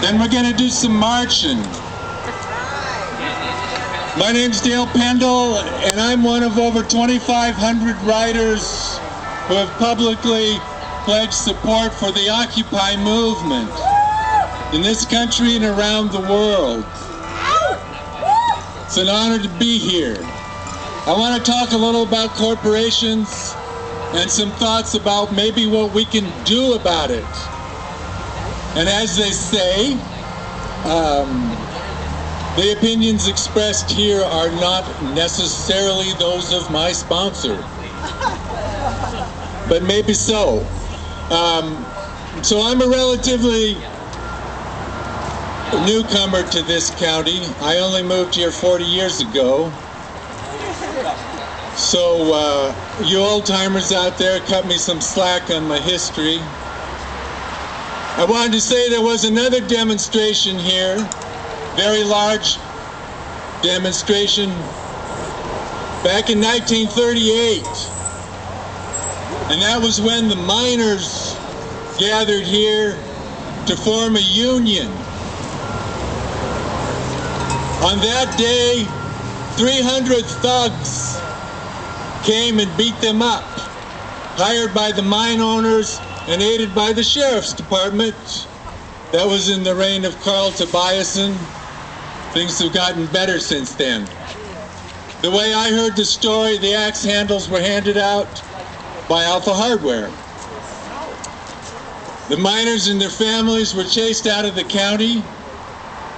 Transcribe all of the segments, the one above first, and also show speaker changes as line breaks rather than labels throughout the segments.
Then we're going to do some marching. My name's Dale Pendell, and I'm one of over 2,500 riders who have publicly pledged support for the Occupy movement in this country and around the world. It's an honor to be here. I want to talk a little about corporations and some thoughts about maybe what we can do about it. And as they say, the opinions expressed here are not necessarily those of my sponsor, but maybe so. So I'm a relatively newcomer to this county. I only moved here 40 years ago. So you old-timers out there, cut me some slack on my history. I wanted to say there was another demonstration here, very large demonstration, back in 1938. And that was when the miners gathered here to form a union. On that day, 300 thugs came and beat them up, hired by the mine owners and aided by the sheriff's department. That was in the reign of Carl Tobiasen. Things have gotten better since then. The way I heard the story, the axe handles were handed out by Alpha Hardware. The miners and their families were chased out of the county.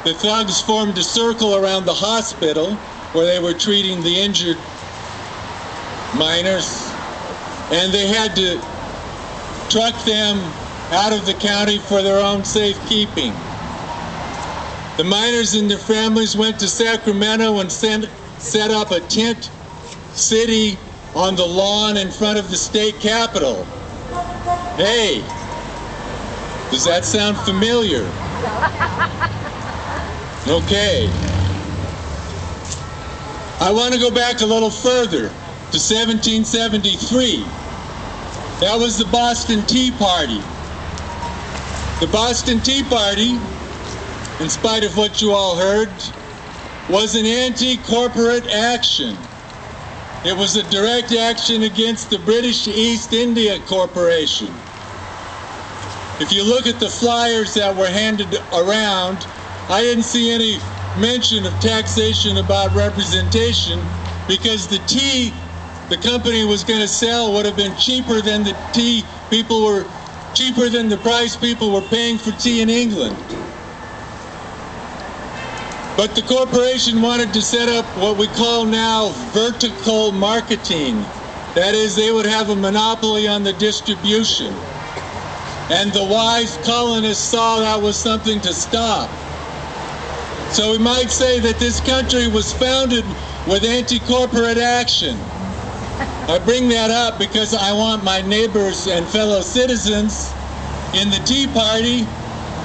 The thugs formed a circle around the hospital where they were treating the injured miners, and they had to truck them out of the county for their own safekeeping. The miners and their families went to Sacramento and set up a tent city on the lawn in front of the state capitol. Hey, does that sound familiar? Okay. I want to go back a little further to 1773. That was the Boston Tea Party. The Boston Tea Party, in spite of what you all heard, was an anti-corporate action. It was a direct action against the British East India Corporation. If you look at the flyers that were handed around, I didn't see any mention of taxation about representation, because the tea the company was going to sell would have been cheaper than the price people were paying for tea in England. But the corporation wanted to set up what we call now vertical marketing. That is, they would have a monopoly on the distribution. And the wise colonists saw that was something to stop. So we might say that this country was founded with anti-corporate action. I bring that up because I want my neighbors and fellow citizens in the Tea Party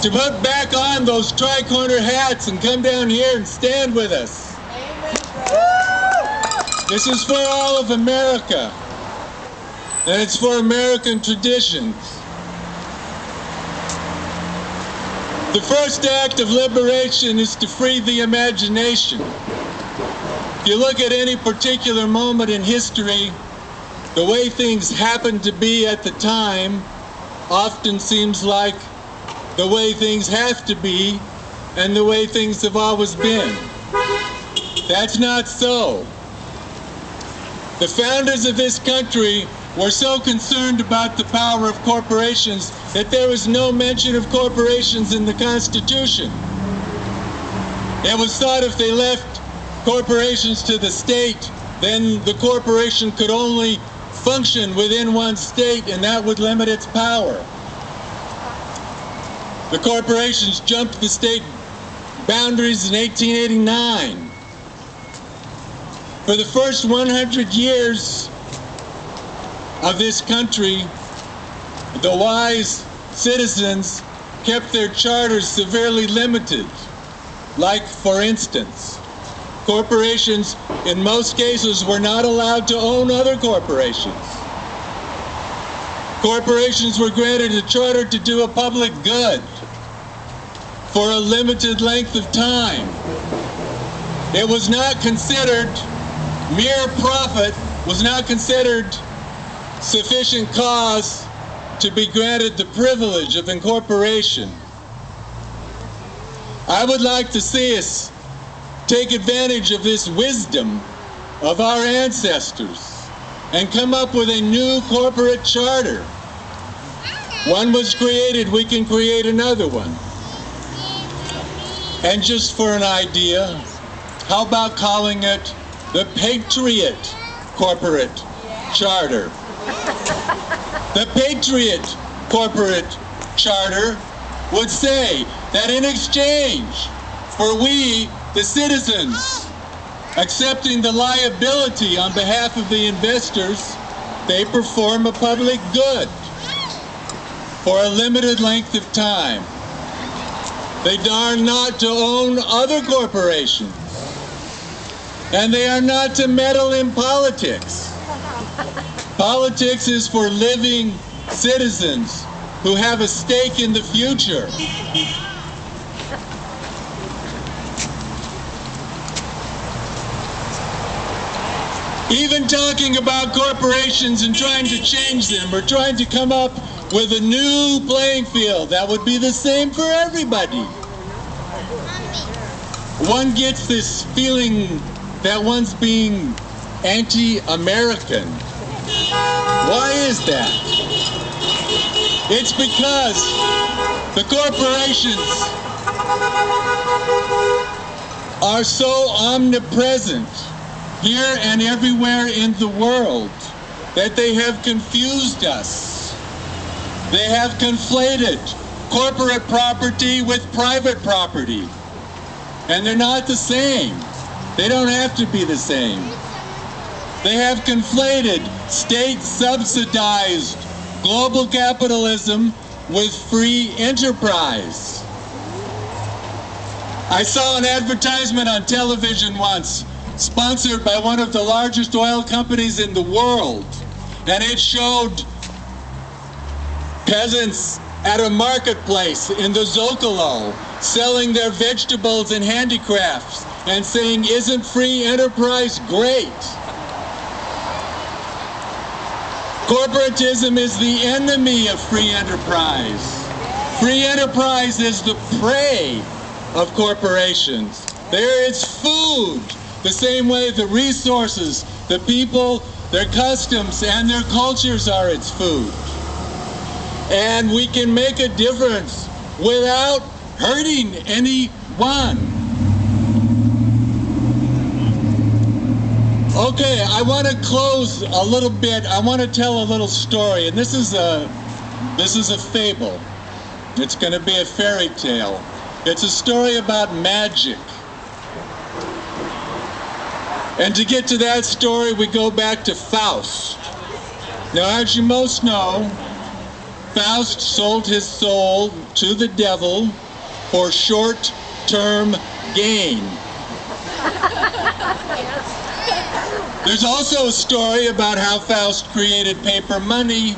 to put back on those tri-corner hats and come down here and stand with us. This is for all of America, and it's for American traditions. The first act of liberation is to free the imagination. If you look at any particular moment in history, the way things happened to be at the time often seems like the way things have to be and the way things have always been. That's not so. The founders of this country were so concerned about the power of corporations that there was no mention of corporations in the Constitution. It was thought if they left corporations to the state, then the corporation could only function within one state, and that would limit its power. The corporations jumped the state boundaries in 1889. For the first 100 years of this country, the wise citizens kept their charters severely limited. Like, for instance, corporations in most cases were not allowed to own other corporations. Corporations were granted a charter to do a public good. for a limited length of time. It was not considered, mere profit was not considered sufficient cause to be granted the privilege of incorporation. I would like to see us take advantage of this wisdom of our ancestors and come up with a new corporate charter. One was created, we can create another one. And just for an idea, how about calling it the Patriot Corporate Charter? The Patriot Corporate Charter would say that in exchange for we, the citizens, accepting the liability on behalf of the investors, they perform a public good for a limited length of time. They are not to own other corporations, and they are not to meddle in politics. Politics is for living citizens who have a stake in the future. Even talking about corporations and trying to change them or trying to come up with a new playing field that would be the same for everybody. One gets this feeling that one's being anti-American. Why is that? It's because the corporations are so omnipresent here and everywhere in the world that they have confused us. They have conflated corporate property with private property. And they're not the same. They don't have to be the same. They have conflated state-subsidized global capitalism with free enterprise. I saw an advertisement on television once, sponsored by one of the largest oil companies in the world, and it showed peasants at a marketplace in the Zocalo selling their vegetables and handicrafts and saying, "Isn't free enterprise great?" Corporatism is the enemy of free enterprise. Free enterprise is the prey of corporations. They're its food, the same way the resources, the people, their customs, and their cultures are its food. And we can make a difference without hurting anyone. Okay, I want to close a little bit. I want to tell a little story, and this is a fable. It's going to be a fairy tale. It's a story about magic. And to get to that story, we go back to Faust. Now, as you most know, Faust sold his soul to the devil for short-term gain. There's also a story about how Faust created paper money.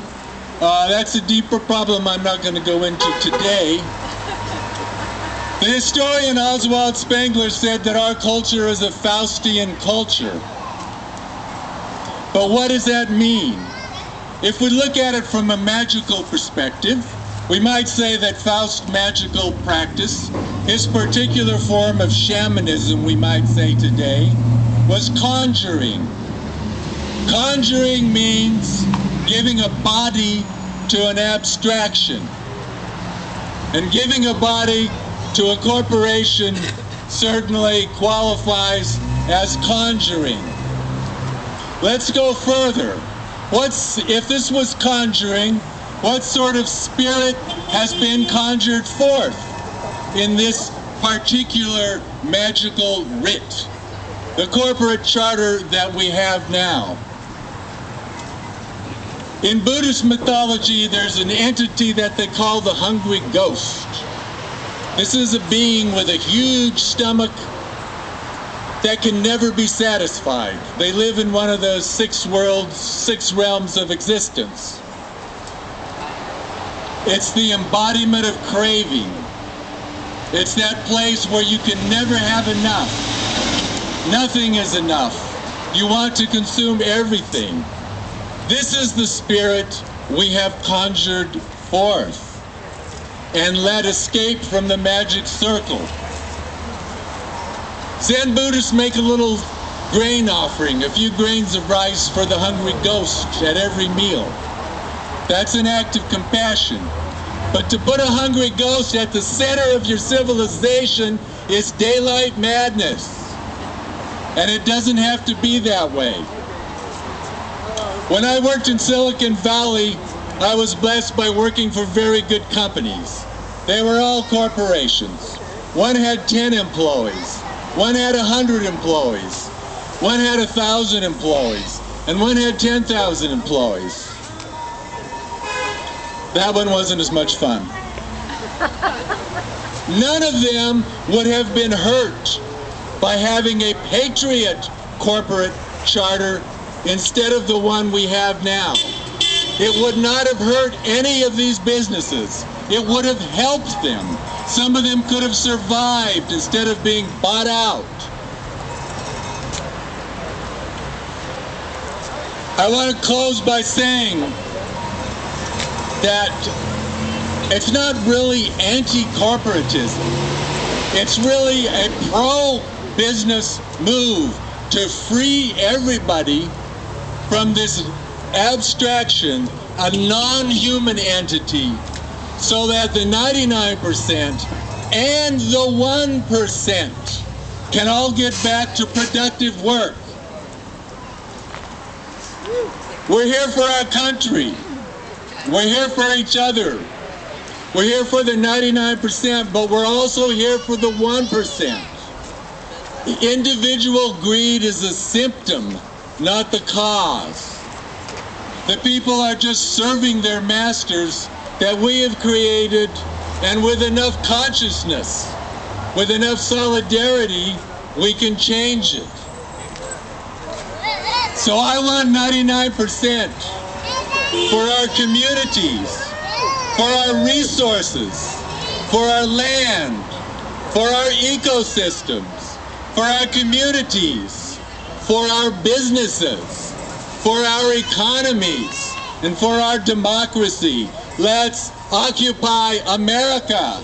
That's a deeper problem I'm not going to go into today. The historian Oswald Spengler said that our culture is a Faustian culture. But what does that mean? If we look at it from a magical perspective, we might say that Faust's magical practice, his particular form of shamanism, we might say today, was conjuring. Conjuring means giving a body to an abstraction. And giving a body to a corporation certainly qualifies as conjuring. Let's go further. If this was conjuring, what sort of spirit has been conjured forth in this particular magical rite, the corporate charter that we have now? In Buddhist mythology, there's an entity that they call the hungry ghost. This is a being with a huge stomach that can never be satisfied. They live in one of those six realms of existence. It's the embodiment of craving. It's that place where you can never have enough. Nothing is enough. You want to consume everything. This is the spirit we have conjured forth and let escape from the magic circle. Zen Buddhists make a little grain offering, a few grains of rice for the hungry ghost at every meal. That's an act of compassion. But to put a hungry ghost at the center of your civilization is daylight madness. And it doesn't have to be that way. When I worked in Silicon Valley, I was blessed by working for very good companies. They were all corporations. One had 10 employees. One had 100 employees. One had 1,000 employees. And one had 10,000 employees. That one wasn't as much fun. None of them would have been hurt by having a patriot corporate charter instead of the one we have now. It would not have hurt any of these businesses. It would have helped them. Some of them could have survived instead of being bought out. I want to close by saying that it's not really anti-corporatism. It's really a pro-business move to free everybody from this abstraction, a non-human entity, so that the 99% and the 1% can all get back to productive work. We're here for our country. We're here for each other. We're here for the 99%, but we're also here for the 1%. Individual greed is a symptom, not the cause. The people are just serving their masters that we have created, and with enough consciousness, with enough solidarity, we can change it. So I want 99% for our communities, for our resources, for our land, for our ecosystems, for our communities, for our businesses, for our economies, and for our democracy. Let's occupy America.